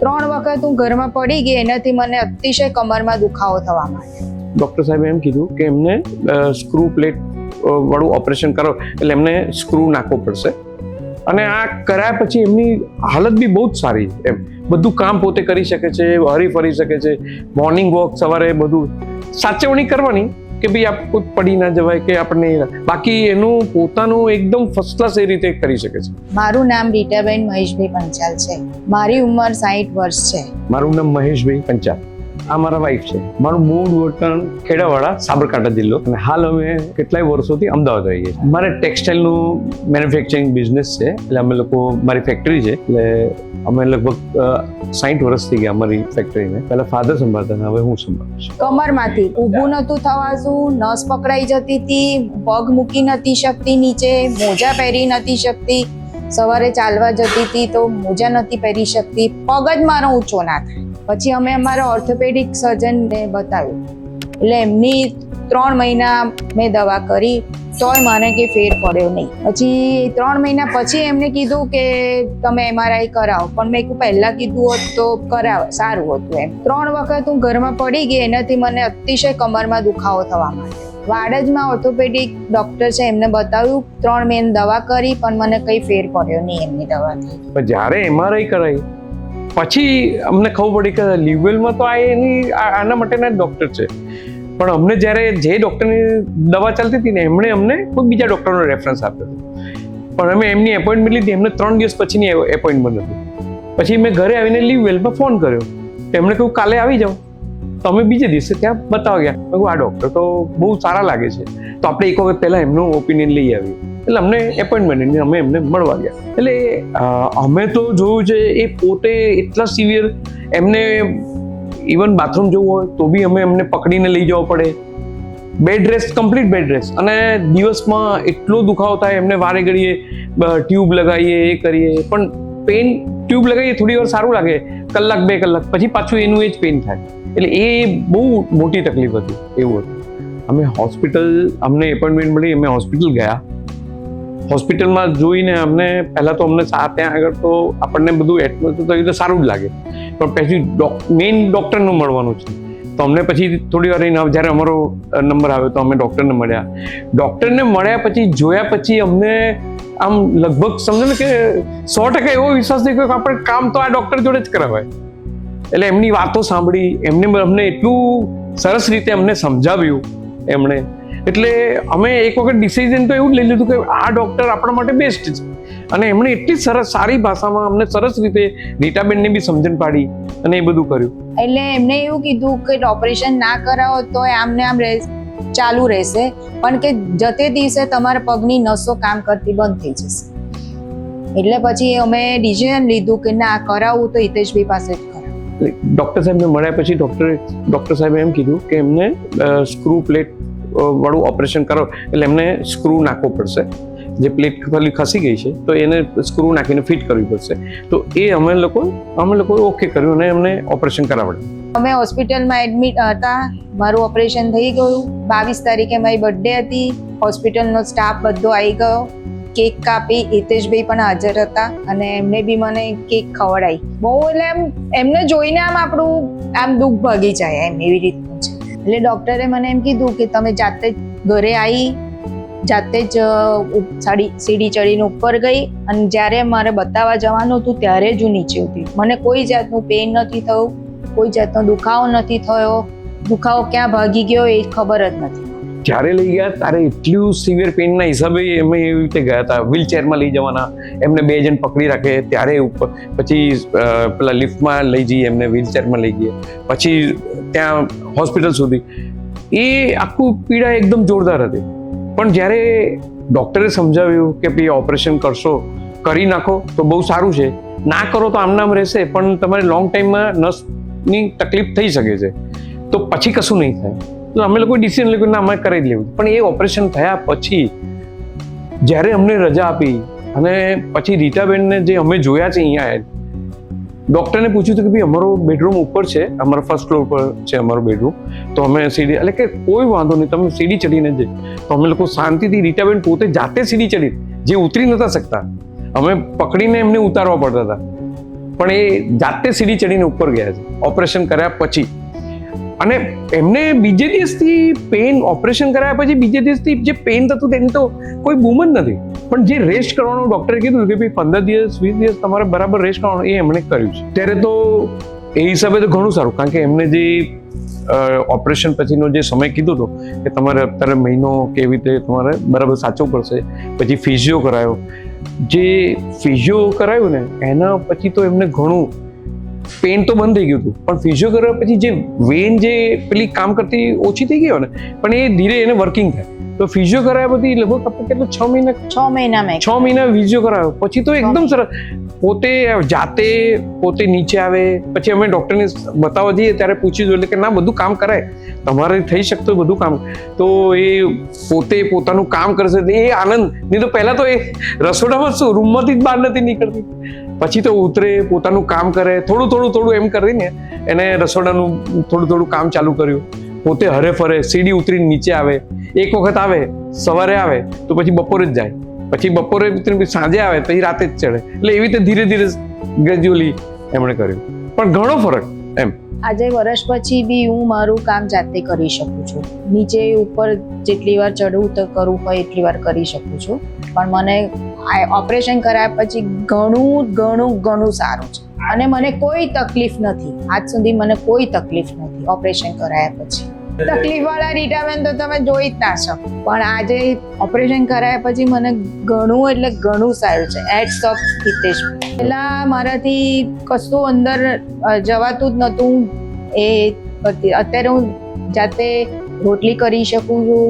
3 વખત હું ઘરમાં પડી ગઈ, એનાથી મને અતિશય કમરમાં દુખાવો થવા માંડ્યો. ડૉક્ટર સાહેબે એમ કીધું કે એમને સ્ક્રૂ પ્લેટ વાળું ઓપરેશન કરો એટલે એમને સ્ક્રૂ નાખવો પડશે. અને આ કરાયા પછી એમની હાલત બી બહુ જ સારી, એમ બધું કામ પોતે કરી શકે છે, હરી ફરી શકે છે, મોર્નિંગ વોક સવારે બધું સાચવણી કરવાની કે ભાઈ આપ કોઈ પડી ના જવાય કે આપણને, બાકી એનું પોતાનું એકદમ ફર્સ્ટ ક્લાસ એ રીતે કરી શકે છે. મારું નામ રીટાબેન મહેશભાઈ પંચાલ છે. મારી ઉંમર 60 વર્ષ છે. મારું નામ મહેશભાઈ પંચાલ. આ મારા વાઈફ છે. મારું મૂળ વતન ખેડાવાડા, સાબરકાંઠા જિલ્લો, અને હાલ અમે કેટલાય વર્ષોથી અમદાવાદ રહીએ છીએ. મારે ટેક્સટાઇલનું મેન્યુફેક્ચરિંગ બિઝનેસ છે, એટલે અમે લોકો, મારી ફેક્ટરી છે, એટલે અમે લગભગ 60 વર્ષ થઈ ગયા અમારી ફેક્ટરીને. પહેલા ફાધર સંભાળતા ને હવે હું સંભાળું છું. કમરમાંથી ઊભું નતું થવાતું, નસ પકડાઈ જતી હતી, પગ મૂકી નથી શકતી નીચે, મોજા પહેરી નથી શકતી, સવારે ચાલવા જતી હતી તો મોજા નથી પહેરી શકતી, પગ જ મારો ઊંચો ના થાય. પછી અમે અમારા ઓર્થોપેડિક સર્જનને બતાવ્યું, એટલે એમની 3 મહિના મેં દવા કરી તોય મને કે ફેર પડ્યો નહીં. પછી 3 મહિના પછી એમને કીધું કે તમે MRI કરાવો, પણ મેં પહેલા કીધું હોત તો કરાવો, સારું હતું એમ. 3 વખત હું ઘરમાં પડી ગઈ, એનાથી મને અતિશય કમરમાં દુખાવો થવા માંડ્યો. વાડજમાં ઓર્થોપેડિક ડોક્ટર છે, એમને બતાવ્યું, 3 મહિના દવા કરી, પણ મને કંઈ ફેર પડ્યો નહીં એમની દવાથી. પણ જ્યારે MRI કરાવી પછી અમને ખબર પડી કે લીવવેલમાં તો આના માટેના ડૉક્ટર છે, પણ અમને જ્યારે જે ડૉક્ટરની દવા ચાલતી હતી ને એમણે અમને કોઈ બીજા ડૉક્ટરનો રેફરન્સ આપ્યો હતો. પણ અમે એમની એપોઇન્ટમેન્ટ લીધી, એમને 3 દિવસ પછીની એપોઇન્ટમેન્ટ હતી. પછી મેં ઘરે આવીને લીવવેલમાં ફોન કર્યો, એમણે કહ્યું કાલે આવી જાઓ. તો અમે બીજે દિવસે ત્યાં બતાવવા ગયા. મેં કહ્યું આ ડૉક્ટર તો બહુ સારા લાગે છે, તો આપણે એક વખત પહેલાં એમનું ઓપિનિયન લઈ આવીએ. એટલે અમને એપોઇન્ટમેન્ટ અમે એમને મળવા ગયા. એટલે અમે તો જોયું છે એ પોતે એટલા સિવિયર, એમને ઇવન બાથરૂમ જવું હોય તો બી અમે એમને પકડીને લઈ જવા પડે. Bed rest, complete bed rest, અને દિવસમાં એટલો દુખાવો થાય એમને વારે ઘડીએ ટ્યુબ લગાવીએ, એ કરીએ, પણ પેન ટ્યુબ લગાવીએ થોડી વાર સારું લાગે, કલાક 2 કલાક પછી પાછું એનું એ જ પેન થાય. એટલે એ બહુ મોટી તકલીફ હતી. એવું હતું. અમે હોસ્પિટલ, અમને એપોઇન્ટમેન્ટ મળી, અમે હોસ્પિટલ ગયા. હોસ્પિટલમાં જોઈને અમને પહેલાં તો અમને ત્યાં આગળ તો આપણને બધું એડમિટ તો સારું જ લાગે, પણ પછી મેઇન ડૉક્ટરનું મળવાનું છે. તો અમને પછી થોડી વાર રહીને જ્યારે અમારો નંબર આવ્યો તો અમે ડૉક્ટરને મળ્યા. ડૉક્ટરને મળ્યા પછી જોયા પછી અમને આમ લગભગ સમજો ને કે 100% એવો વિશ્વાસ થઈ ગયો કે આપણે કામ તો આ ડૉક્ટર જોડે જ કરાવાય. એટલે એમની વાતો સાંભળી, અમને એટલું સરસ રીતે અમને સમજાવ્યું એમણે. એટલે અમે એક વખત ડિસિઝન તો એવું જ લઈ લીધું કે આ ડૉક્ટર આપણા માટે બેસ્ટ છે. અને એમણે એટલી સરસ, સારી ભાષામાં અમને સરસ રીતે રીટાબેનને બી સમજણ પાડી અને એ બધું કર્યું. એટલે એમને એવું કીધું કે ઓપરેશન ના કરાવો તો આમને આમ ચાલુ રહેશે, પણ કે જતે દિવસે તમારા પગની નસો કામ કરતી બંધ થઈ જશે. એટલે પછી અમે ડિસિઝન લીધું કે ના, કરાવવું તો હિતેશભાઈ પાસે જ કરાવું. ડૉક્ટર સાહેબને મળ્યા પછી ડૉક્ટર સાહેબે એમ કીધું કે એમને સ્ક્રૂ પ્લેટ વાળું ઓપરેશન કરો એટલે એમને સ્ક્રૂ નાખવો પડશે. જે પ્લેટ ખાલી ખસી ગઈ છે તો એને સ્ક્રૂ નાખીને ફિટ કરવી પડશે. તો એ અમે લોકો ઓકે કર્યું અને એમને ઓપરેશન કરાવડ્યું. અમે હોસ્પિટલમાં એડમિટ હતા, મારું ઓપરેશન થઈ ગયું. 22 તારીખે મારી બર્થડે હતી. હોસ્પિટલનો સ્ટાફ બધો આવી ગયો, કેક કાપી, હિતેશભાઈ પણ હાજર હતા અને એમને બી મને કેક ખવડાવી. બહુ એટલે એમને જોઈને આપણું દુઃખ ભાગી જાય એવી રીતનું છે. એટલે ડૉક્ટરે મને એમ કીધું કે તમે જાતે જ ઘરે આવી, જાતે જ સીડી ચડીને ઉપર ગઈ, અને જ્યારે મારે બતાવવા જવાનું હતું ત્યારે જ હું નીચે ઉતરી. મને કોઈ જાતનું પેઇન નથી થયું, કોઈ જાતનો દુખાવો નથી થયો. દુખાવો ક્યાં ભાગી ગયો એ ખબર જ નથી. જ્યારે લઈ ગયા ત્યારે એટલું સિવિયર પેઇનના હિસાબે અમે એવી રીતે ગયા હતા. વ્હીલચેરમાં લઈ જવાના, એમને 2 જણ પકડી રાખે ત્યારે ઉપર, પછી પેલા લિફ્ટમાં લઈ જઈએ, એમને વ્હીલચેરમાં લઈ ગઈએ, પછી ત્યાં હોસ્પિટલ સુધી. એ આખું પીડા એકદમ જોરદાર હતી. પણ જ્યારે ડૉક્ટરે સમજાવ્યું કે ભાઈ ઓપરેશન કરશો, કરી નાખો તો બહુ સારું છે, ના કરો તો આમનામ રહેશે, પણ તમારે લોંગ ટાઈમમાં નસની તકલીફ થઈ શકે છે, તો પછી કશું નહીં થાય. તો અમે લોકો ડિસિઝન લીધું ના, અમે કરી જ લેવું. પણ એ ઓપરેશન થયા પછી જ્યારે અમને રજા આપી અને પછી રીટાબેનને જે અમે જોયા છે અહીંયા, ડૉક્ટરને પૂછ્યું હતું કે ભાઈ અમારો બેડરૂમ ઉપર છે, અમારા ફર્સ્ટ ફ્લોર પર છે અમારો બેડરૂમ, તો અમે સીડી, એટલે કે કોઈ વાંધો નહીં, તમે સીડી ચડીને જ. તો અમે લોકો શાંતિથી, રીટાબેન પોતે જાતે સીડી ચડી, જે ઉતરી નતા શકતા, અમે પકડીને એમને ઉતારવા પડતા હતા. પણ એ જાતે સીડી ચડીને ઉપર ગયા છે ઓપરેશન કર્યા પછી. અને એમને બીજે દિવસથી પેન, ઓપરેશન કર્યા પછી બીજે દિવસથી જે પેન થતું તેની તો કોઈ બૂમ જ નથી. પણ જે રેસ્ટ કરવાનું ડૉક્ટરે કીધું કે ભાઈ 15 દિવસ 20 દિવસ તમારે બરાબર રેસ્ટ કરવાનું, એ એમણે કર્યું છે. ત્યારે તો એ હિસાબે તો ઘણું સારું, કારણ કે એમને જે ઓપરેશન પછીનો જે સમય કીધો હતો કે તમારે અત્યારે મહિનો કેવી રીતે તમારે બરાબર સાચવવું પડશે. પછી ફિઝિયો કરાયો. જે ફિઝિયો કરાયું ને એના પછી તો એમને ઘણું પેન તો બંધ થઈ ગયું હતું, પણ ફિઝિયો કર્યા પછી જે વેન જે પેલી કામ કરતી ઓછી થઈ ગઈ હોય ને, પણ એ ધીરે એને વર્કિંગ થાય. તો ફિઝિયો કરાયા પછી લગભગ આપણે કેટલો 6 મહિના ફિઝિયો કરાયો પછી તો એકદમ સરસ. પોતે જાતે પોતે નીચે આવે. પછી અમે ડૉક્ટરને બતાવવા જઈએ ત્યારે પૂછી જોઈએ કે ના બધું કામ કરાય, તમારે થઈ શકતું બધું કામ. તો એ પોતે પોતાનું કામ કરશે એ આનંદ. નહીં તો પહેલાં તો એ રસોડામાં શું રૂમમાંથી જ બહાર નથી નીકળતી. પછી તો ઉતરે, પોતાનું કામ કરે, થોડું એમ કરીને એને રસોડાનું થોડું કામ ચાલુ કર્યું. પોતે હરે ફરે, સીડી ઉતરીને નીચે આવે. એક વખત આવે સવારે આવે તો પછી બપોરે જ જાય, પછી બપોરે સાંજે આવે પછી રાતે જ ચડે. એટલે એવી રીતે ધીરે ધીરે ગ્રેજ્યુઅલી એમણે કર્યું, પણ ઘણો ફરક એમ. આજે વર્ષ પછી બી હું મારું કામ જાતે કરી શકું છું. નીચે ઉપર જેટલી વાર ચડવું તો કરવું હોય એટલી વાર કરી શકું છું. પણ મને ઓપરેશન કરાયા પછી ઘણું સારું છે અને મને કોઈ તકલીફ નથી. આજ સુધી મને કોઈ તકલીફ નથી ઓપરેશન કરાયા પછી. તકલીફ વાળા રીટાબેન તો તમે જોઈ જ ના શકો, પણ આજે ઓપરેશન કરાયા પછી મને ઘણું સારું છે. Heads of Hitesh. પહેલા મારાથી કશું અંદર જવાતું જ નહોતું. અત્યારે હું જાતે રોટલી કરી શકું છું.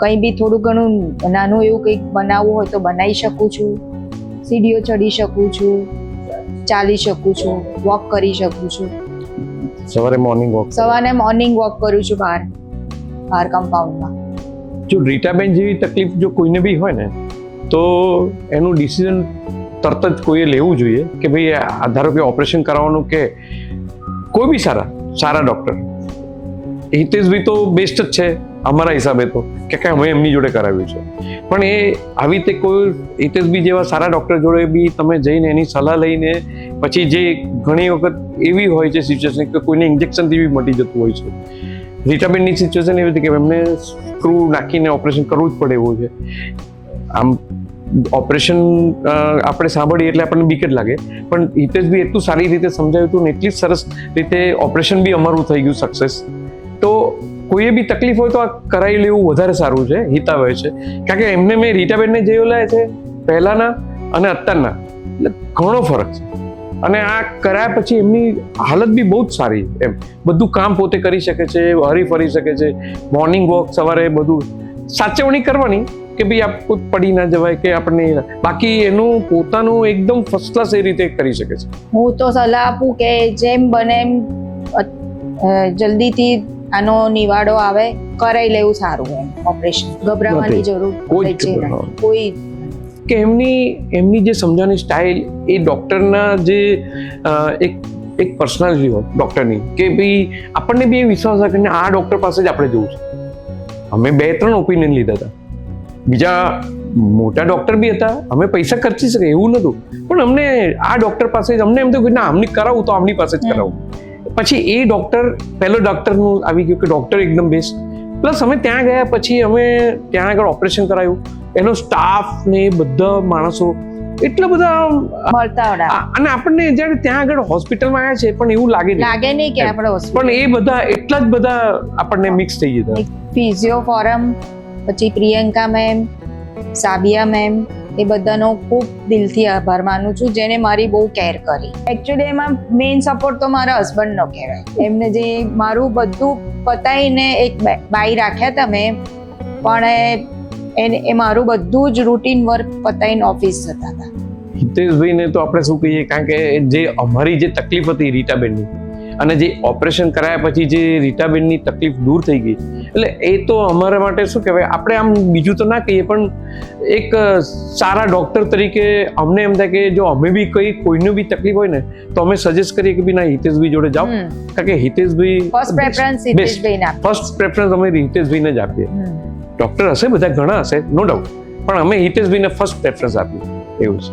કંઈ બી થોડું ઘણું નાનું એવું કંઈક બનાવવું હોય તો બનાવી શકું છું. સીડીઓ ચડી શકું છું, ચાલી શકું છું, વોક કરી શકું છું. સવારે મોર્નિંગ વોક કરું છું બહાર કમ્પાઉન્ડમાં. જો રીટાબેન જેવી તકલીફ જો કોઈને બી હોય ને તો એનું ડિસિઝન તરત જ કોઈએ લેવું જોઈએ કે ભાઈ ધારો કે ઓપરેશન કરાવવાનું કે કોઈ બી સારા ડૉક્ટર. હિતેશભાઈ તો બેસ્ટ જ છે અમારા હિસાબે તો, કે અમે એમની જોડે કરાવ્યું છે. પણ એ આવી રીતે કોઈ હિતેશભાઈ જેવા સારા ડૉક્ટર જોડે બી તમે જઈને એની સલાહ લઈને પછી જે ઘણી વખત એવી હોય છે સિચ્યુએશન કે કોઈને ઇન્જેક્શનથી બી મટી જતું હોય છે. રીટાબેનની સિચ્યુએશન એવી હતી કે એમને સ્ક્રૂ નાખીને ઓપરેશન કરવું જ પડે એવું છે. આમ ઓપરેશન આપણે સાંભળીએ એટલે આપણને બીક જ લાગે, પણ હિતેશભાઈ એટલું સારી રીતે સમજાવ્યું હતું ને એટલી સરસ રીતે ઓપરેશન બી અમારું થઈ ગયું સક્સેસ. તો કોઈએ બી તકલીફ હોય તો આ કરાવી લેવું વધારે સારું છે, હિતાવહ છે. કારણ કે એમને મેં રીટાબેનને જોયેલા છે પહેલાંના અને અત્યારના, એટલે ઘણો ફરક છે. અને આ કરાયા પછી એમની હાલત બી બહુ જ સારી. એમ બધું કામ પોતે કરી શકે છે, હરી ફરી શકે છે. મોર્નિંગ વોક સવારે બધું સાચવણી કરવાની કે ભાઈ આપ પડી ના જવાય કે આપણને, બાકી એનું પોતાનું એકદમ ફર્સ્ટ ક્લાસ એ રીતે કરી શકે છે. હું તો સલાહ આપું કે જેમ બને એમ જલ્દીથી આનો નિવાડો આવે કરાઈ લેવું સારું. એમ ઓપરેશન ગભરાવાની જરૂર કોઈ કે એમની જે સમજાવવાની સ્ટાઇલ એ ડૉક્ટરના જે એક પર્સનાલિટી હોય ડૉક્ટરની, કે ભાઈ આપણને બી એ વિશ્વાસ હોય કે આ ડૉક્ટર પાસે જ આપણે જવું છે. અમે 2-3 ઓપિનિયન લીધા હતા. બીજા મોટા ડૉક્ટર બી હતા, અમે પૈસા ખર્ચી શકે એવું નહોતું, પણ અમને આ ડૉક્ટર પાસે જ અમને એમ થયું કે ના આમની કરાવું તો આમની પાસે જ કરાવું. પછી એ ડૉક્ટર પહેલો ડૉક્ટરનું આવી ગયું કે ડૉક્ટર એકદમ બેસ્ટ. પ્લસ અમે ત્યાં ગયા પછી અમે ત્યાં આગળ ઓપરેશન કરાયું, એનો સ્ટાફ ને બધા માણસો એટલા બધા મળતા. અને આપણને જ્યારે ત્યાં આગળ હોસ્પિટલમાં આવ્યા છે પણ એવું લાગે નહીં કે આપણે, પણ એ બધા એટલા જ બધા આપણને મિક્સ થઈ જતા. ફિઝિયો ફોરમ, પછી પ્રિયંકા મેમ, સાબિયા મેમ, એ બધાનો ખૂબ દિલથી આભાર માનું છું, જેને મારી બહુ કેર કરી. એકચ્યુઅલી એમાં મેઇન સપોર્ટ તો મારા હસબન્ડનો કહેવાય. એમને જે મારું બધું પતાવીને એક બાઈ રાખ્યા હતા મેં, પણ એ મારું બધું જ રૂટીન વર્ક પતાવીને ઓફિસ જતા હતા. હિતેશભાઈને તો આપણે શું કહીએ, કારણ કે જે અમારી જે તકલીફ હતી રીટાબેનની અને જે ઓપરેશન કરાયા પછી જે રીટાબેનની તકલીફ દૂર થઈ ગઈ, એટલે એ તો અમારા માટે શું કહેવાય, આપણે આમ બીજું તો ના કહીએ પણ એક સારા ડૉક્ટર તરીકે અમને એમ થાય કે જો અમે બી કોઈનું બી તકલીફ હોય ને તો અમે સજેસ્ટ કરીએ કે ભાઈ ના હિતેશભાઈ જોડે જાઓ, કારણ કે હિતેશભાઈ ફર્સ્ટ પ્રેફરન્સ અમે હિતેશભાઈને જ આપીએ. ડૉક્ટર હશે બધા ઘણા હશે નો ડાઉટ, પણ અમે હિતેશભાઈને ફર્સ્ટ પ્રેફરન્સ આપીએ એવું છે.